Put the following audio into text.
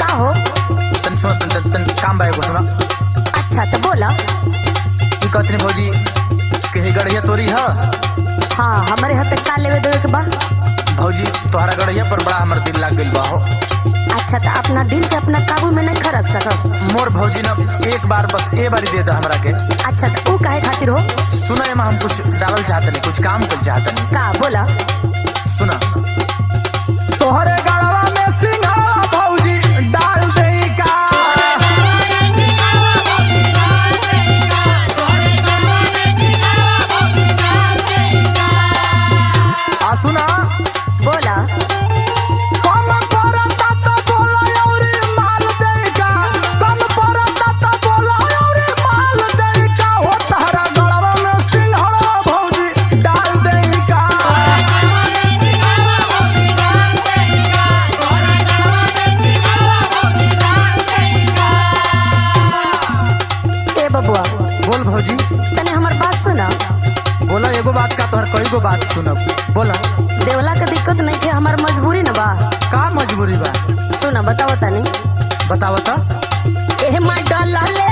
का हो? तन सुन तन काम बाय को सुना। अच्छा तो बोला। ई कहतनी भौजी के ही गड़िया तोरी ह। हाँ हमारे हाथ का लेवे देवे के बा। भौजी तोहरा गड़िया पर बड़ा हमर दिल लाग गइल बा हो। अच्छा तो अपना दिल के अपना काबू में नहीं रख सकब। मोर भौजी ना एक बार बस ए बारी दे द हमरा के। अच्छा तो ऊ काहे खातिर हो? सुना एमा हम कुछ डालल चाहत नहीं, कुछ काम कर चाहत नहीं। का बोला। सुना तोहरे गड़वा में सिंघाड़ा भौजी डाल देई का। आ सुना बोला। कम परता त बोला औरी माल देई का। कम परता त बोला औरी माल देई का। हो तोहरा गड़वा में सिंघाड़ा भौजी डाल देई का। ए बबुआ बोल भौजी। तने हमार बात सुना। बोला एगो बात का तोहर कई गो बात सुनब। बोला देवला के दिक्कत नहीं थे, हमार मजबूरी न बा। का मजबूरी बा? सुना बताओ तनी। बताओ तो। एह मा डाला ले